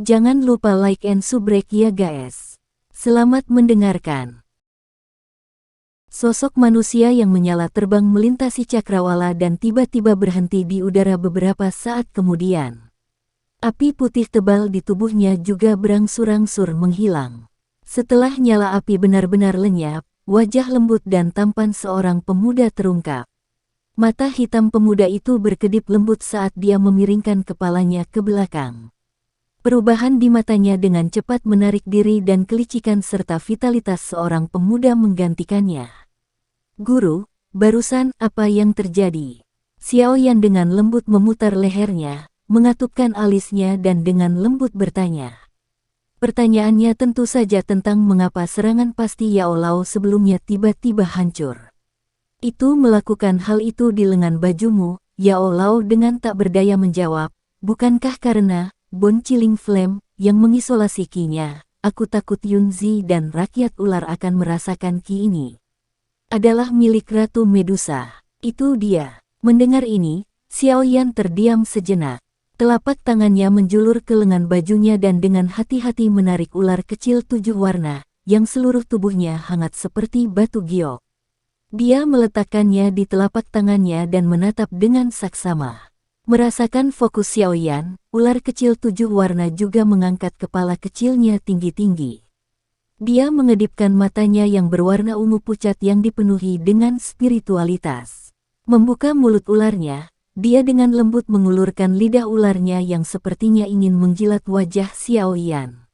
Jangan lupa like and subrek ya guys. Selamat mendengarkan. Sosok manusia yang menyala terbang melintasi cakrawala dan tiba-tiba berhenti di udara beberapa saat kemudian. Api putih tebal di tubuhnya juga berangsur-angsur menghilang. Setelah nyala api benar-benar lenyap, wajah lembut dan tampan seorang pemuda terungkap. Mata hitam pemuda itu berkedip lembut saat dia memiringkan kepalanya ke belakang. Perubahan di matanya dengan cepat menarik diri dan kelicikan serta vitalitas seorang pemuda menggantikannya. Guru, barusan apa yang terjadi? Xiao Yan dengan lembut memutar lehernya, mengatupkan alisnya dan dengan lembut bertanya. Pertanyaannya tentu saja tentang mengapa serangan pasti Yao Lao sebelumnya tiba-tiba hancur. Itu melakukan hal itu di lengan bajumu, Yao Lao dengan tak berdaya menjawab, bukankah karena Bon Chilling Flame yang mengisolasi ki-nya? Aku takut Yunzi dan rakyat ular akan merasakan ki ini adalah milik Ratu Medusa. Itu dia. Mendengar ini, Xiao Yan terdiam sejenak. Telapak tangannya menjulur ke lengan bajunya dan dengan hati-hati menarik ular kecil 7 warna, yang seluruh tubuhnya hangat seperti batu giok. Dia meletakkannya di telapak tangannya dan menatap dengan saksama. Merasakan fokus Xiao Yan, ular kecil 7 warna juga mengangkat kepala kecilnya tinggi-tinggi. Dia mengedipkan matanya yang berwarna ungu pucat yang dipenuhi dengan spiritualitas. Membuka mulut ularnya, dia dengan lembut mengulurkan lidah ularnya yang sepertinya ingin menjilat wajah Xiao Yan.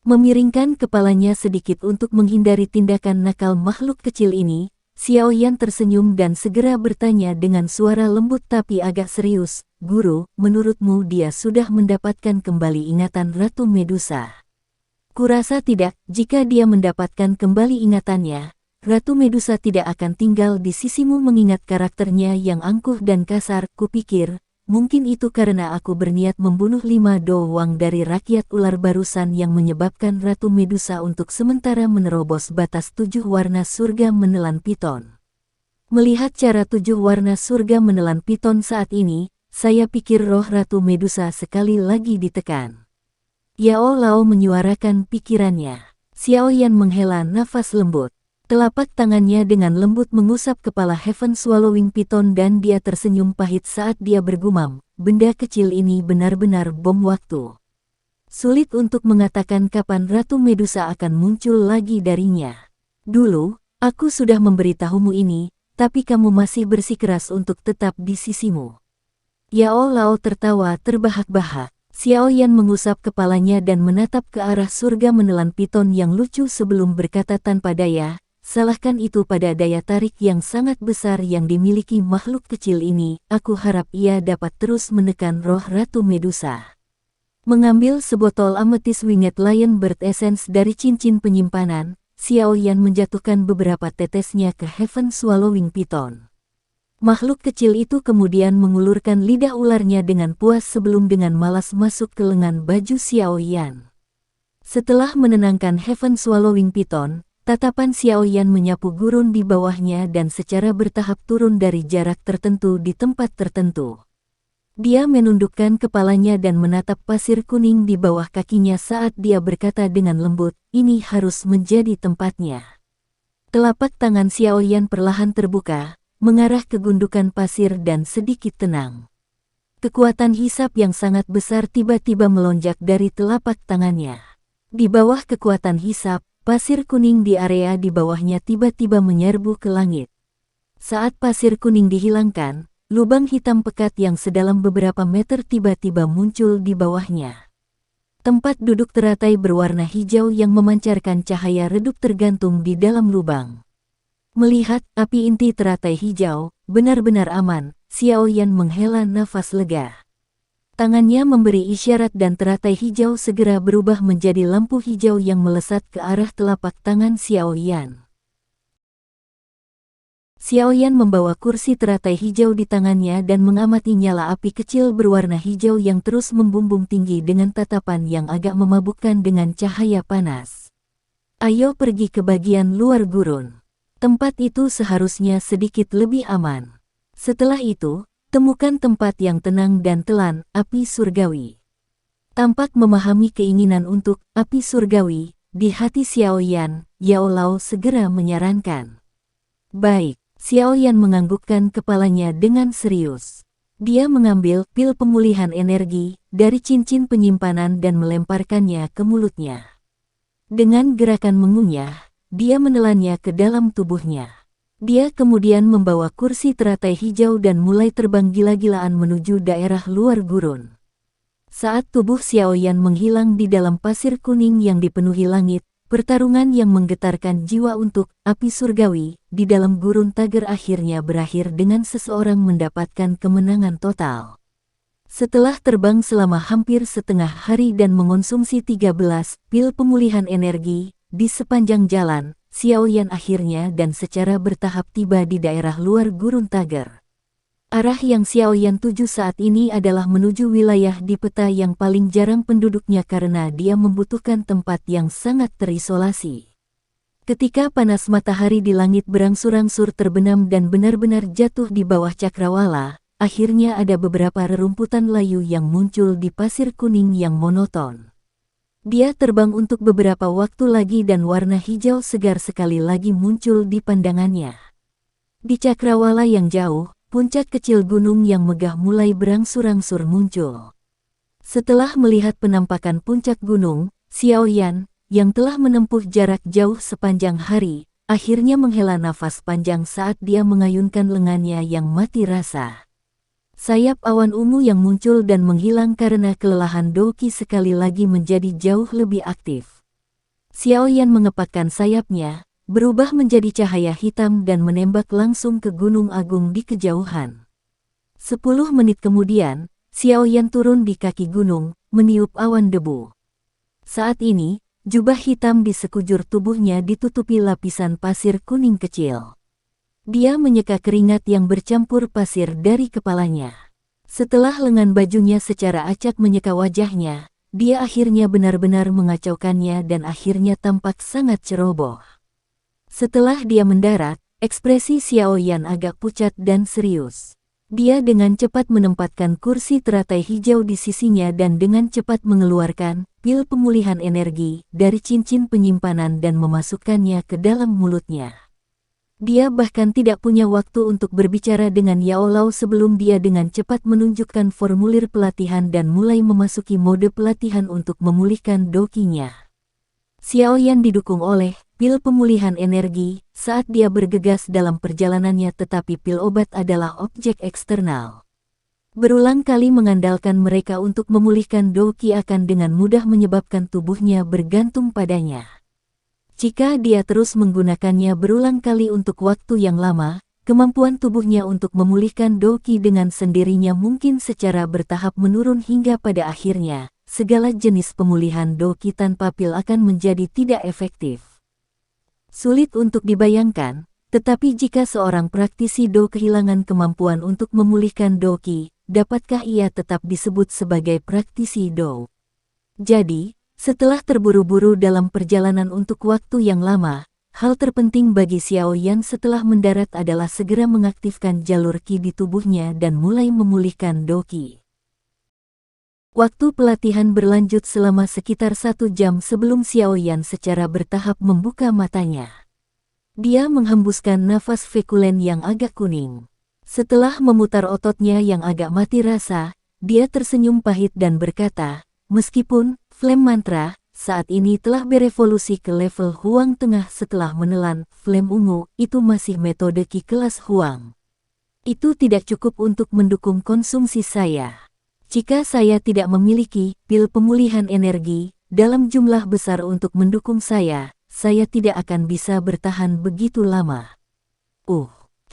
Memiringkan kepalanya sedikit untuk menghindari tindakan nakal makhluk kecil ini, Xiao Yan tersenyum dan segera bertanya dengan suara lembut tapi agak serius, Guru, menurutmu dia sudah mendapatkan kembali ingatan Ratu Medusa? Kurasa tidak. Jika dia mendapatkan kembali ingatannya, Ratu Medusa tidak akan tinggal di sisimu mengingat karakternya yang angkuh dan kasar. Kupikir, mungkin itu karena aku berniat membunuh 5 doang dari rakyat ular barusan yang menyebabkan Ratu Medusa untuk sementara menerobos batas 7 warna surga menelan piton. Melihat cara 7 warna surga menelan piton saat ini, saya pikir roh Ratu Medusa sekali lagi ditekan. Yao Lao menyuarakan pikirannya. Xiao Yan menghela nafas lembut. Telapak tangannya dengan lembut mengusap kepala Heaven Swallowing Python dan dia tersenyum pahit saat dia bergumam, benda kecil ini benar-benar bom waktu. Sulit untuk mengatakan kapan Ratu Medusa akan muncul lagi darinya. Dulu, aku sudah memberitahumu ini, tapi kamu masih bersikeras untuk tetap di sisimu. Yao Lao tertawa terbahak-bahak. Xiao Yan mengusap kepalanya dan menatap ke arah surga menelan piton yang lucu sebelum berkata tanpa daya, salahkan itu pada daya tarik yang sangat besar yang dimiliki makhluk kecil ini, aku harap ia dapat terus menekan roh Ratu Medusa. Mengambil sebotol Amethyst Winged Lion Bird Essence dari cincin penyimpanan, Xiao Yan menjatuhkan beberapa tetesnya ke Heaven Swallowing Python. Makhluk kecil itu kemudian mengulurkan lidah ularnya dengan puas sebelum dengan malas masuk ke lengan baju Xiao Yan. Setelah menenangkan Heaven Swallowing Python, tatapan Xiao Yan menyapu gurun di bawahnya dan secara bertahap turun dari jarak tertentu di tempat tertentu. Dia menundukkan kepalanya dan menatap pasir kuning di bawah kakinya saat dia berkata dengan lembut, ini harus menjadi tempatnya. Telapak tangan Xiao Yan perlahan terbuka, mengarah ke gundukan pasir dan sedikit tenang. Kekuatan hisap yang sangat besar tiba-tiba melonjak dari telapak tangannya. Di bawah kekuatan hisap, pasir kuning di area di bawahnya tiba-tiba menyerbu ke langit. Saat pasir kuning dihilangkan, lubang hitam pekat yang sedalam beberapa meter tiba-tiba muncul di bawahnya. Tempat duduk teratai berwarna hijau yang memancarkan cahaya redup tergantung di dalam lubang. Melihat api inti teratai hijau, benar-benar aman, Xiao Yan menghela nafas lega. Tangannya memberi isyarat dan teratai hijau segera berubah menjadi lampu hijau yang melesat ke arah telapak tangan Xiao Yan. Xiao Yan membawa kursi teratai hijau di tangannya dan mengamati nyala api kecil berwarna hijau yang terus membumbung tinggi dengan tatapan yang agak memabukkan dengan cahaya panas. Ayo pergi ke bagian luar gurun. Tempat itu seharusnya sedikit lebih aman. Setelah itu, temukan tempat yang tenang dan telan api surgawi. Tampak memahami keinginan untuk api surgawi di hati Xiao Yan, Yao Lao segera menyarankan. Baik, Xiao Yan menganggukkan kepalanya dengan serius. Dia mengambil pil pemulihan energi dari cincin penyimpanan dan melemparkannya ke mulutnya. Dengan gerakan mengunyah, dia menelannya ke dalam tubuhnya. Dia kemudian membawa kursi teratai hijau dan mulai terbang gila-gilaan menuju daerah luar gurun. Saat tubuh Xiao Yan menghilang di dalam pasir kuning yang dipenuhi langit, pertarungan yang menggetarkan jiwa untuk api surgawi di dalam gurun tagar akhirnya berakhir dengan seseorang mendapatkan kemenangan total. Setelah terbang selama hampir setengah hari dan mengonsumsi 13 pil pemulihan energi di sepanjang jalan, Xiao Yan akhirnya dan secara bertahap tiba di daerah luar gurun tagar. Arah yang Xiao Yan tuju saat ini adalah menuju wilayah di peta yang paling jarang penduduknya karena dia membutuhkan tempat yang sangat terisolasi. Ketika panas matahari di langit berangsur-angsur terbenam dan benar-benar jatuh di bawah cakrawala, akhirnya ada beberapa rerumputan layu yang muncul di pasir kuning yang monoton. Dia terbang untuk beberapa waktu lagi dan warna hijau segar sekali lagi muncul di pandangannya. Di cakrawala yang jauh, puncak kecil gunung yang megah mulai berangsur-angsur muncul. Setelah melihat penampakan puncak gunung, Xiao Yan, yang telah menempuh jarak jauh sepanjang hari, akhirnya menghela nafas panjang saat dia mengayunkan lengannya yang mati rasa. Sayap awan ungu yang muncul dan menghilang karena kelelahan Doki sekali lagi menjadi jauh lebih aktif. Xiao Yan mengepakkan sayapnya, berubah menjadi cahaya hitam dan menembak langsung ke Gunung Agung di kejauhan. 10 menit kemudian, Xiao Yan turun di kaki gunung, meniup awan debu. Saat ini, jubah hitam di sekujur tubuhnya ditutupi lapisan pasir kuning kecil. Dia menyeka keringat yang bercampur pasir dari kepalanya. Setelah lengan bajunya secara acak menyeka wajahnya, dia akhirnya benar-benar mengacaukannya dan akhirnya tampak sangat ceroboh. Setelah dia mendarat, ekspresi Xiao Yan agak pucat dan serius. Dia dengan cepat menempatkan kursi teratai hijau di sisinya dan dengan cepat mengeluarkan pil pemulihan energi dari cincin penyimpanan dan memasukkannya ke dalam mulutnya. Dia bahkan tidak punya waktu untuk berbicara dengan Yao Lao sebelum dia dengan cepat menunjukkan formulir pelatihan dan mulai memasuki mode pelatihan untuk memulihkan dokinya. Xiao Yan didukung oleh pil pemulihan energi saat dia bergegas dalam perjalanannya, tetapi pil obat adalah objek eksternal. Berulang kali mengandalkan mereka untuk memulihkan Doki akan dengan mudah menyebabkan tubuhnya bergantung padanya. Jika dia terus menggunakannya berulang kali untuk waktu yang lama, kemampuan tubuhnya untuk memulihkan Doki dengan sendirinya mungkin secara bertahap menurun hingga pada akhirnya, segala jenis pemulihan Doki tanpa pil akan menjadi tidak efektif. Sulit untuk dibayangkan, tetapi jika seorang praktisi Do kehilangan kemampuan untuk memulihkan Doki, dapatkah ia tetap disebut sebagai praktisi Do? Jadi, setelah terburu-buru dalam perjalanan untuk waktu yang lama, hal terpenting bagi Xiao Yan setelah mendarat adalah segera mengaktifkan jalur Qi di tubuhnya dan mulai memulihkan Doki. Waktu pelatihan berlanjut selama sekitar 1 jam sebelum Xiao Yan secara bertahap membuka matanya. Dia menghembuskan nafas vekulen yang agak kuning. Setelah memutar ototnya yang agak mati rasa, dia tersenyum pahit dan berkata, meskipun Flame Mantra saat ini telah berevolusi ke level Huang Tengah setelah menelan Flame Ungu, itu masih metode Qi kelas Huang. Itu tidak cukup untuk mendukung konsumsi saya. Jika saya tidak memiliki pil pemulihan energi dalam jumlah besar untuk mendukung saya tidak akan bisa bertahan begitu lama.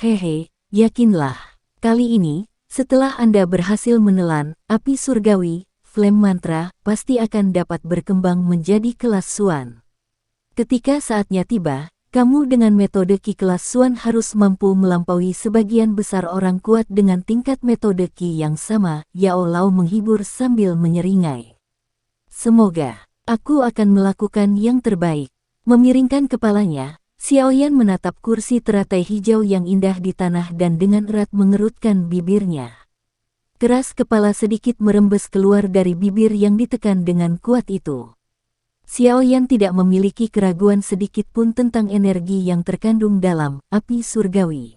Hehe, yakinlah. Kali ini, setelah Anda berhasil menelan api surgawi, Flame Mantra pasti akan dapat berkembang menjadi kelas Xuan. Ketika saatnya tiba, kamu dengan metode Qi kelas Xuan harus mampu melampaui sebagian besar orang kuat dengan tingkat metode Qi yang sama, Yao Lao menghibur sambil menyeringai. Semoga, aku akan melakukan yang terbaik. Memiringkan kepalanya, Xiao Yan menatap kursi teratai hijau yang indah di tanah dan dengan erat mengerutkan bibirnya. Keras kepala sedikit merembes keluar dari bibir yang ditekan dengan kuat itu. Xiao Yan tidak memiliki keraguan sedikit pun tentang energi yang terkandung dalam api surgawi.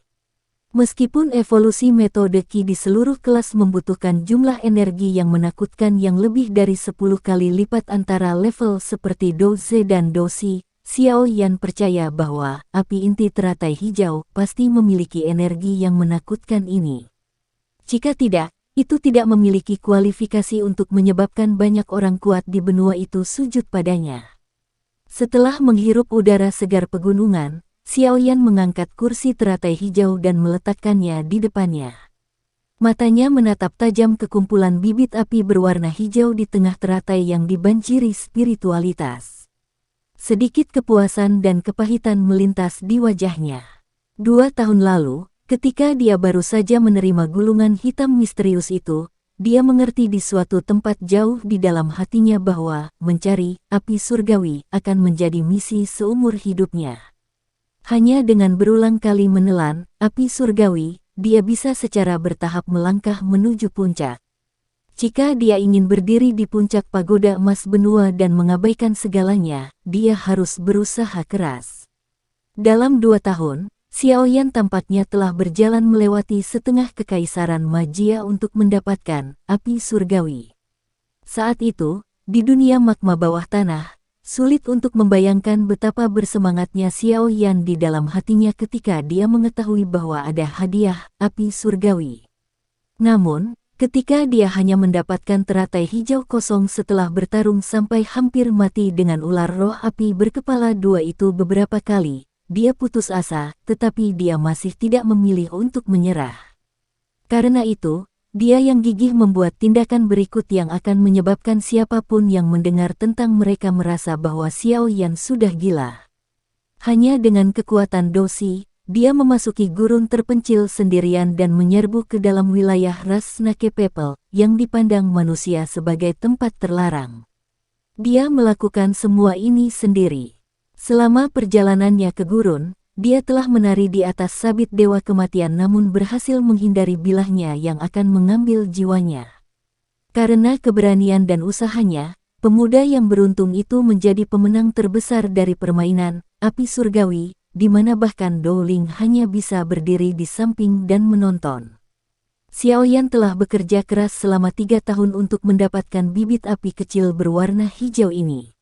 Meskipun evolusi metode Qi di seluruh kelas membutuhkan jumlah energi yang menakutkan yang lebih dari 10 kali lipat antara level seperti Doze dan Doshi, Xiao Yan percaya bahwa api inti teratai hijau pasti memiliki energi yang menakutkan ini. Jika tidak, itu tidak memiliki kualifikasi untuk menyebabkan banyak orang kuat di benua itu sujud padanya. Setelah menghirup udara segar pegunungan, Xiao Yan mengangkat kursi teratai hijau dan meletakkannya di depannya. Matanya menatap tajam ke kumpulan bibit api berwarna hijau di tengah teratai yang dibanjiri spiritualitas. Sedikit kepuasan dan kepahitan melintas di wajahnya. 2 tahun lalu, ketika dia baru saja menerima gulungan hitam misterius itu, dia mengerti di suatu tempat jauh di dalam hatinya bahwa mencari api surgawi akan menjadi misi seumur hidupnya. Hanya dengan berulang kali menelan api surgawi, dia bisa secara bertahap melangkah menuju puncak. Jika dia ingin berdiri di puncak pagoda emas benua dan mengabaikan segalanya, dia harus berusaha keras. Dalam 2 tahun, Xiao Yan tampaknya telah berjalan melewati setengah kekaisaran magia untuk mendapatkan api surgawi. Saat itu, di dunia magma bawah tanah, sulit untuk membayangkan betapa bersemangatnya Xiao Yan di dalam hatinya ketika dia mengetahui bahwa ada hadiah api surgawi. Namun, ketika dia hanya mendapatkan teratai hijau kosong setelah bertarung sampai hampir mati dengan ular roh api berkepala 2 itu beberapa kali, dia putus asa, tetapi dia masih tidak memilih untuk menyerah. Karena itu, dia yang gigih membuat tindakan berikut yang akan menyebabkan siapapun yang mendengar tentang mereka merasa bahwa Xiao Yan sudah gila. Hanya dengan kekuatan Doshi, dia memasuki gurun terpencil sendirian dan menyerbu ke dalam wilayah ras Snake People yang dipandang manusia sebagai tempat terlarang. Dia melakukan semua ini sendiri. Selama perjalanannya ke gurun, dia telah menari di atas sabit dewa kematian namun berhasil menghindari bilahnya yang akan mengambil jiwanya. Karena keberanian dan usahanya, pemuda yang beruntung itu menjadi pemenang terbesar dari permainan api surgawi, di mana bahkan Dowling hanya bisa berdiri di samping dan menonton. Xiao Yan telah bekerja keras selama 3 tahun untuk mendapatkan bibit api kecil berwarna hijau ini.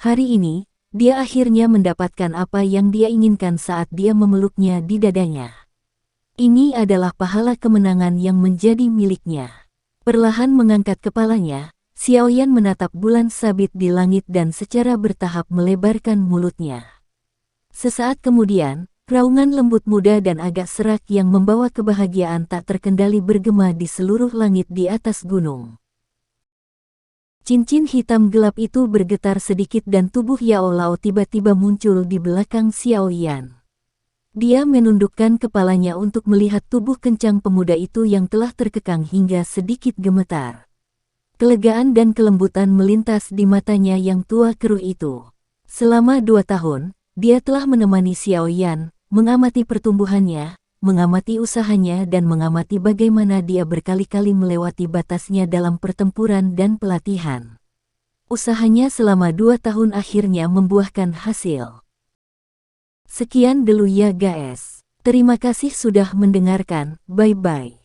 Hari ini, dia akhirnya mendapatkan apa yang dia inginkan saat dia memeluknya di dadanya. Ini adalah pahala kemenangan yang menjadi miliknya. Perlahan mengangkat kepalanya, Xiao Yan menatap bulan sabit di langit dan secara bertahap melebarkan mulutnya. Sesaat kemudian, raungan lembut muda dan agak serak yang membawa kebahagiaan tak terkendali bergema di seluruh langit di atas gunung. Cincin hitam gelap itu bergetar sedikit dan tubuh Yao Lao tiba-tiba muncul di belakang Xiao Yan. Dia menundukkan kepalanya untuk melihat tubuh kencang pemuda itu yang telah terkekang hingga sedikit gemetar. Kelegaan dan kelembutan melintas di matanya yang tua keruh itu. Selama 2 tahun, dia telah menemani Xiao Yan, mengamati pertumbuhannya, mengamati usahanya dan mengamati bagaimana dia berkali-kali melewati batasnya dalam pertempuran dan pelatihan. Usahanya selama 2 tahun akhirnya membuahkan hasil. Sekian dulu ya guys. Terima kasih sudah mendengarkan, bye-bye.